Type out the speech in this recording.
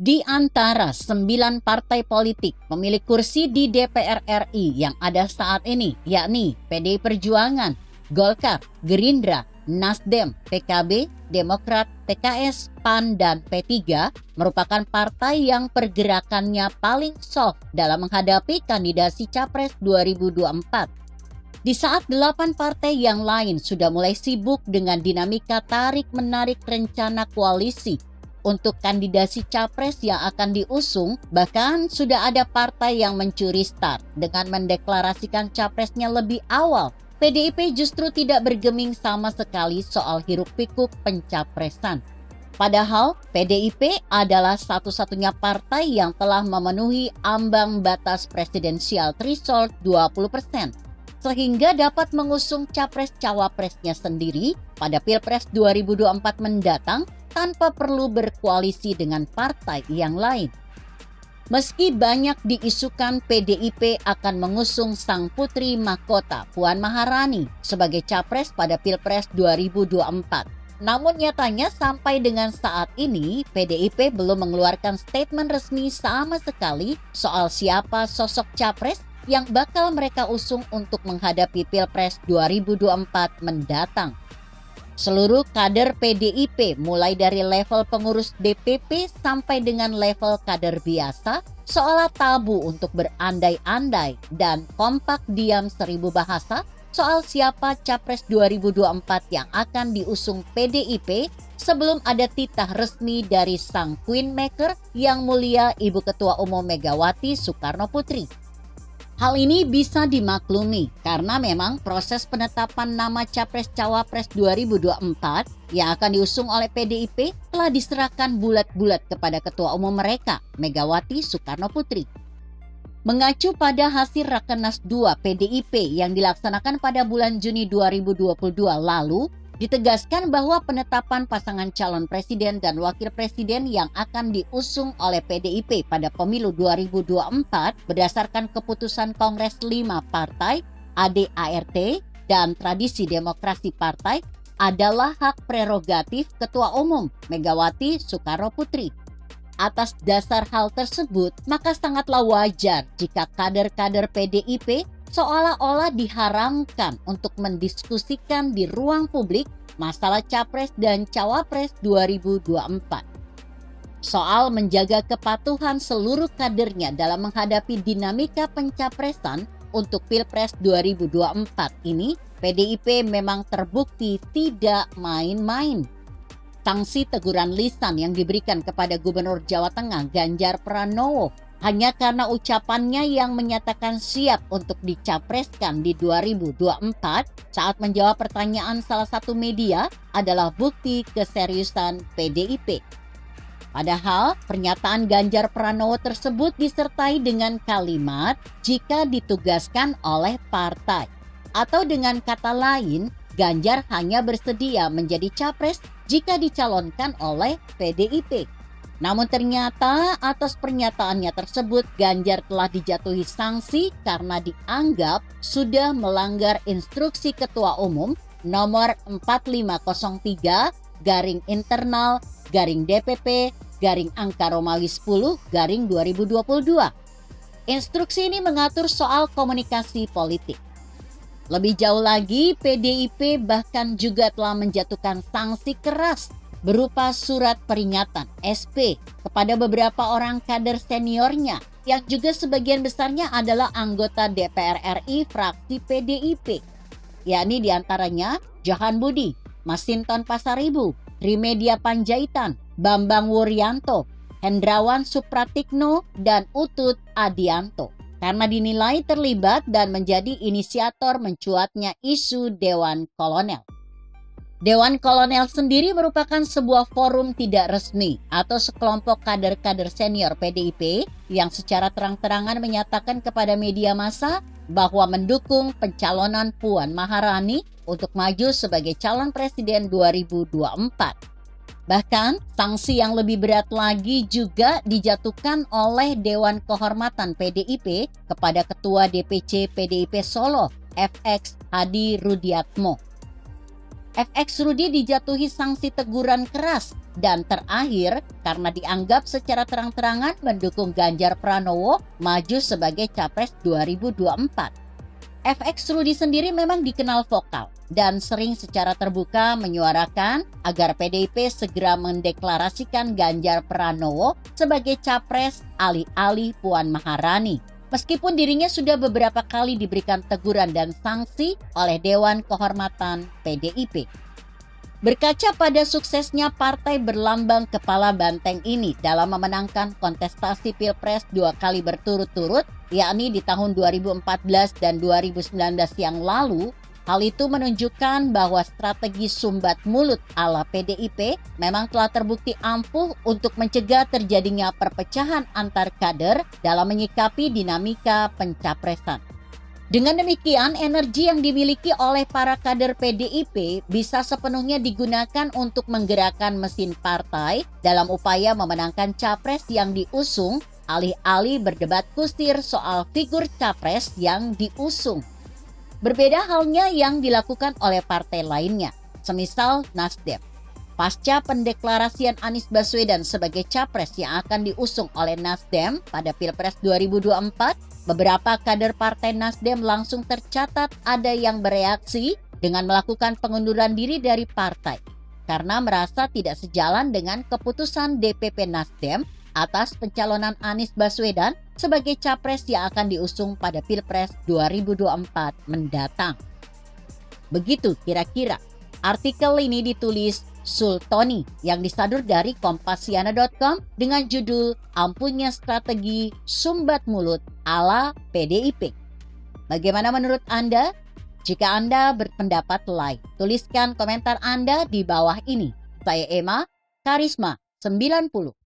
Di antara 9 partai politik pemilik kursi di DPR RI yang ada saat ini, yakni PDI Perjuangan, Golkar, Gerindra, Nasdem, PKB, Demokrat, PKS, PAN, dan P3 merupakan partai yang pergerakannya paling soft dalam menghadapi kandidasi Capres 2024. Di saat 8 partai yang lain sudah mulai sibuk dengan dinamika tarik-menarik rencana koalisi untuk kandidasi Capres yang akan diusung, bahkan sudah ada partai yang mencuri start dengan mendeklarasikan Capresnya lebih awal. PDIP justru tidak bergeming sama sekali soal hiruk-pikuk pencapresan. Padahal PDIP adalah satu-satunya partai yang telah memenuhi ambang batas presidensial threshold 20%. Sehingga dapat mengusung capres-cawapresnya sendiri pada Pilpres 2024 mendatang tanpa perlu berkoalisi dengan partai yang lain. Meski banyak diisukan PDIP akan mengusung sang putri mahkota Puan Maharani sebagai capres pada Pilpres 2024. Namun nyatanya sampai dengan saat ini PDIP belum mengeluarkan statement resmi sama sekali soal siapa sosok capres yang bakal mereka usung untuk menghadapi Pilpres 2024 mendatang. Seluruh kader PDIP mulai dari level pengurus DPP sampai dengan level kader biasa seolah tabu untuk berandai-andai dan kompak diam 1000 bahasa soal siapa Capres 2024 yang akan diusung PDIP sebelum ada titah resmi dari sang Queenmaker yang mulia Ibu Ketua Umum Megawati Soekarno Putri. Hal ini bisa dimaklumi karena memang proses penetapan nama Capres-Cawapres 2024 yang akan diusung oleh PDIP telah diserahkan bulat-bulat kepada Ketua Umum mereka, Megawati Soekarno Putri. Mengacu pada hasil Rakernas 2 PDIP yang dilaksanakan pada bulan Juni 2022 lalu, ditegaskan bahwa penetapan pasangan calon presiden dan wakil presiden yang akan diusung oleh PDIP pada pemilu 2024 berdasarkan keputusan Kongres 5 Partai, ADART, dan tradisi demokrasi partai adalah hak prerogatif Ketua Umum Megawati Soekarno Putri. Atas dasar hal tersebut, maka sangatlah wajar jika kader-kader PDIP seolah-olah diharamkan untuk mendiskusikan di ruang publik masalah Capres dan Cawapres 2024. Soal menjaga kepatuhan seluruh kadernya dalam menghadapi dinamika pencapresan untuk Pilpres 2024 ini, PDIP memang terbukti tidak main-main. Sanksi teguran lisan yang diberikan kepada Gubernur Jawa Tengah Ganjar Pranowo hanya karena ucapannya yang menyatakan siap untuk dicapreskan di 2024 saat menjawab pertanyaan salah satu media adalah bukti keseriusan PDIP. Padahal pernyataan Ganjar Pranowo tersebut disertai dengan kalimat jika ditugaskan oleh partai. Atau dengan kata lain, Ganjar hanya bersedia menjadi capres jika dicalonkan oleh PDIP. Namun ternyata atas pernyataannya tersebut Ganjar telah dijatuhi sanksi karena dianggap sudah melanggar instruksi Ketua Umum nomor 4503-DPP-Romawi 10-Romawi 2022. Instruksi ini mengatur soal komunikasi politik. Lebih jauh lagi, PDIP bahkan juga telah menjatuhkan sanksi keras berupa surat peringatan SP kepada beberapa orang kader seniornya yang juga sebagian besarnya adalah anggota DPR RI fraksi PDIP, yakni diantaranya Johan Budi, Masinton Pasaribu, Trimedia Panjaitan, Bambang Wuryanto, Hendrawan Supratikno, dan Utut Adianto karena dinilai terlibat dan menjadi inisiator mencuatnya isu Dewan Kolonel. Dewan Kolonel sendiri merupakan sebuah forum tidak resmi atau sekelompok kader-kader senior PDIP yang secara terang-terangan menyatakan kepada media massa bahwa mendukung pencalonan Puan Maharani untuk maju sebagai calon presiden 2024. Bahkan, sanksi yang lebih berat lagi juga dijatuhkan oleh Dewan Kehormatan PDIP kepada Ketua DPC PDIP Solo, FX Hadi Rudiatmo. FX Rudi dijatuhi sanksi teguran keras dan terakhir karena dianggap secara terang-terangan mendukung Ganjar Pranowo maju sebagai Capres 2024. FX Rudi sendiri memang dikenal vokal dan sering secara terbuka menyuarakan agar PDIP segera mendeklarasikan Ganjar Pranowo sebagai Capres alih-alih Puan Maharani. Meskipun dirinya sudah beberapa kali diberikan teguran dan sanksi oleh Dewan Kehormatan PDIP. Berkaca pada suksesnya partai berlambang kepala banteng ini dalam memenangkan kontestasi Pilpres 2 kali berturut-turut, yakni di tahun 2014 dan 2019 yang lalu, hal itu menunjukkan bahwa strategi sumbat mulut ala PDIP memang telah terbukti ampuh untuk mencegah terjadinya perpecahan antar kader dalam menyikapi dinamika pencapresan. Dengan demikian, energi yang dimiliki oleh para kader PDIP bisa sepenuhnya digunakan untuk menggerakkan mesin partai dalam upaya memenangkan capres yang diusung, alih-alih berdebat kusir soal figur capres yang diusung. Berbeda halnya yang dilakukan oleh partai lainnya, semisal Nasdem. Pasca pendeklarasian Anies Baswedan sebagai capres yang akan diusung oleh Nasdem pada Pilpres 2024, beberapa kader partai Nasdem langsung tercatat ada yang bereaksi dengan melakukan pengunduran diri dari partai karena merasa tidak sejalan dengan keputusan DPP Nasdem atas pencalonan Anies Baswedan sebagai capres yang akan diusung pada Pilpres 2024 mendatang. Begitu kira-kira artikel ini ditulis Sultoni yang disadur dari Kompasiana.com dengan judul Ampuhnya Strategi Sumbat Mulut ala PDIP. Bagaimana menurut Anda? Jika Anda berpendapat lain, tuliskan komentar Anda di bawah ini. Saya Emma, Karisma 90.